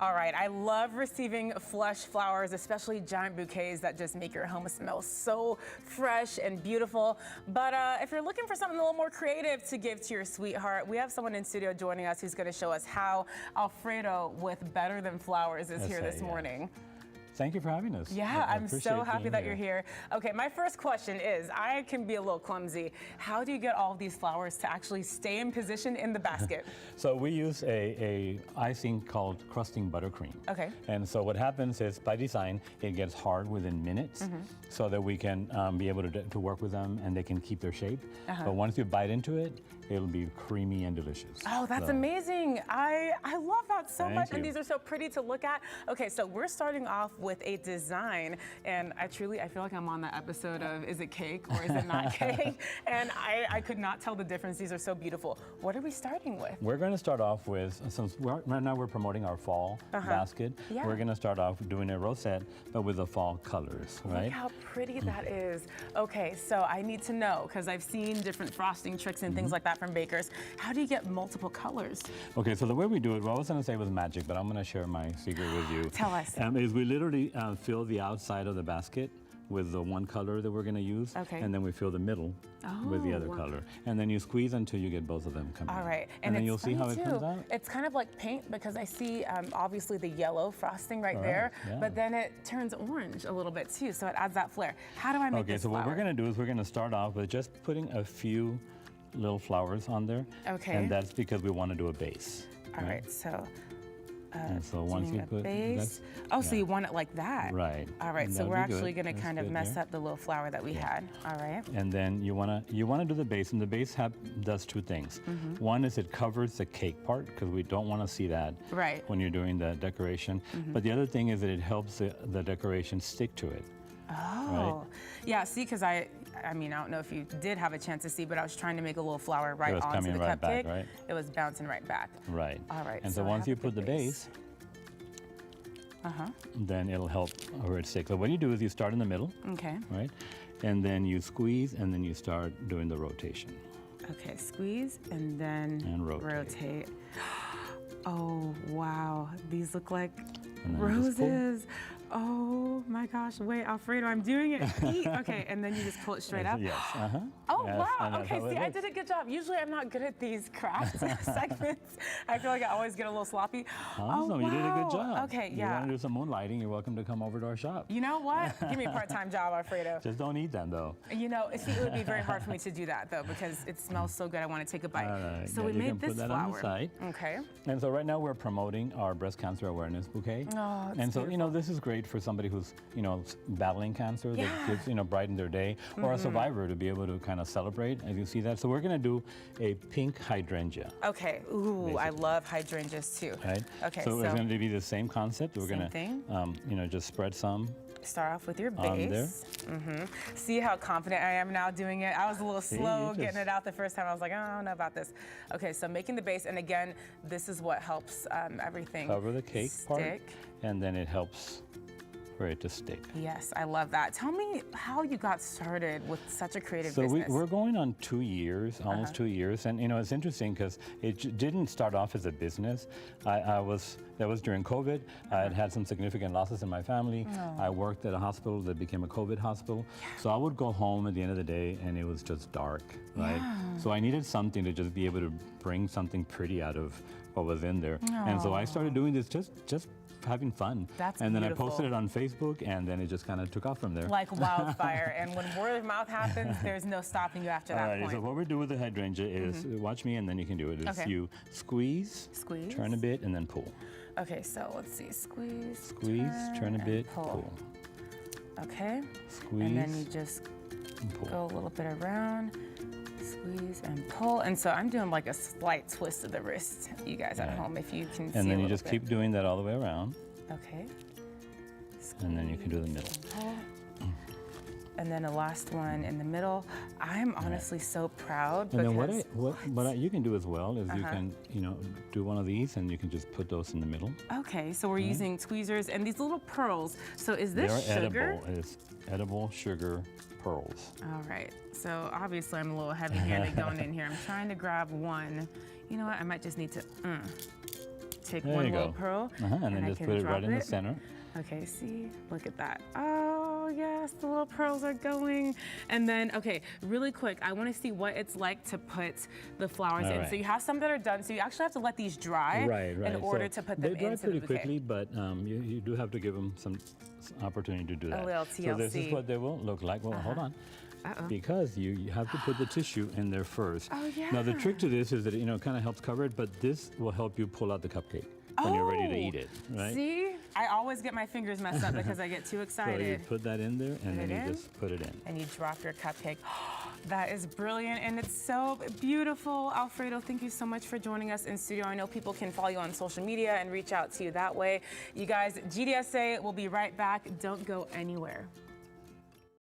All right, I love receiving flush flowers, especially giant bouquets that just make your home smell so fresh and beautiful. But if you're looking for something a little more creative to give to your sweetheart, we have someone in studio joining us who's going to show us how Alfredo with Better Than Flowers is here this morning. Thank you for having us. Yeah, I'm so happy that you're here. Okay, my first question is, I can be a little clumsy. How do you get all of these flowers to actually stay in position in the basket? So we use a icing called crusting buttercream. Okay. And so what happens is, by design, it gets hard within minutes so that we can be able to work with them and they can keep their shape. But once you bite into it, it'll be creamy and delicious. Oh, that's amazing. I love that so much. And these are so pretty to look at. Okay, so we're starting off with a design, and I feel like I'm on that episode of Is It Cake or Is It Not Cake? And I could not tell the difference. These are so beautiful. What are we starting with? We're going to start off with, since right now we're promoting our fall basket, we're going to start off doing a rosette, but with the fall colors, right? Look how pretty that is. Okay, so I need to know, because I've seen different frosting tricks and things like that from bakers. How do you get multiple colors? Okay, so the way we do it, what I was going to say was magic, but I'm going to share my secret with you. Tell us. Is we literally fill the outside of the basket with the one color that we're going to use, and then we fill the middle with the other color, and then you squeeze until you get both of them coming. All right, and then you'll see how it comes out. It's kind of like paint, because I see obviously the yellow frosting right there, but then it turns orange a little bit too, so it adds that flair. How do I make this flower? flower? What we're going to do is we're going to start off with just putting a few little flowers on there, and that's because we want to do a base. All right, so. And so once you put base. So you want it like that. Right. All right, so we're actually going to kind of mess up the little flower that we had. All right. And then you want to do the base, and the base does two things. One is it covers the cake part, because we don't want to see that when you're doing the decoration. But the other thing is that it helps the decoration stick to it. Oh, yeah, see, because I mean, I don't know if you did have a chance to see, but I was trying to make a little flower onto the cupcake. Back, it was bouncing right back. Right. All right. And so once you put the base, then it'll help where it sticks. So what you do is you start in the middle. Okay. Right. And then you squeeze, and then you start doing the rotation. Okay, squeeze and then rotate. Oh, wow. These look like roses. Oh my gosh, wait, Alfredo, I'm doing it. Okay, and then you just pull it straight up? Yes, Oh, wow, okay, see, I did a good job. Usually I'm not good at these craft segments. I feel like I always get a little sloppy. Awesome, you did a good job. Okay, You want to do some moonlighting, you're welcome to come over to our shop. You know what? Give me a part-time job, Alfredo. Just don't eat them, though. You know, see, it would be very hard for me to do that, though, because it smells so good, I want to take a bite. Right. So we made this flower. Put that on the side. Okay. And so right now we're promoting our breast cancer awareness bouquet. Oh, and so, you know, this is great for somebody who's, you know, battling cancer, that gives, you know, brighten their day, or a survivor to be able to kind of celebrate as you see that. So we're going to do a pink hydrangea. Okay. Ooh, basically. I love hydrangeas too. Right. Okay. So it's going to be the same concept. We're going to, you know, just spread some. Start off with your base. See how confident I am now doing it? I was a little slow getting it out the first time. I was like, oh, I don't know about this. Okay, so making the base, and again, this is what helps everything cover the cake stick. Part, and then it helps for it to stick. Yes, I love that. Tell me how you got started with such a creative business. So we're going on 2 years, almost 2 years, and you know it's interesting because it didn't start off as a business. That was during COVID. I had some significant losses in my family. I worked at a hospital that became a COVID hospital. So I would go home at the end of the day and it was just dark, right? So I needed something to just be able to bring something pretty out of what was in there. And so I started doing this just having fun. That's and then beautiful. I posted it on Facebook, and then it just kind of took off from there. Like wildfire. And when word of mouth happens, there's no stopping you after that point. So what we do with the hydrangea is, watch me and then you can do it, is you squeeze, turn a bit, and then pull. Okay, so let's see, squeeze, turn a bit, pull. Okay, squeeze, and then you just go a little bit around, squeeze and pull. And so I'm doing like a slight twist of the wrist, you guys at home, if you can see. And then you just keep doing that all the way around. Okay. Squeeze, and then you can do the middle. And then the last one in the middle. I'm honestly so proud. And then what you can do as well is you can, you know, do one of these and you can just put those in the middle. Okay, so we're using tweezers and these little pearls. So is this sugar? Edible. It's edible sugar pearls. All right, so obviously I'm a little heavy-handed going in here. I'm trying to grab one. You know what, I might just need to take There one you little go. pearl And then I just can put it drop right in the center. Okay, see, look at that. Oh, yes, the little pearls are going. And then, okay, really quick, I want to see what it's like to put the flowers All in. right. So you have some that are done, so you actually have to let these dry Right. in order So to put them they dry into pretty the bouquet. quickly, but you do have to give them some opportunity to do that. little So this is TLC. what they will look like. Well, hold on. Because you have to put the tissue in there first. Oh, yeah. Now the trick to this is that it kind of helps cover it, but this will help you pull out the cupcake when you're ready to eat it, right? See? I always get my fingers messed up because I get too So excited. you put that in there, and then it you in. just put it in. And you drop your cupcake. That is brilliant, and it's so beautiful. Alfredo, thank you so much for joining us in studio. I know people can follow you on social media and reach out to you that way. You guys, GDSA will be right back. Don't go anywhere.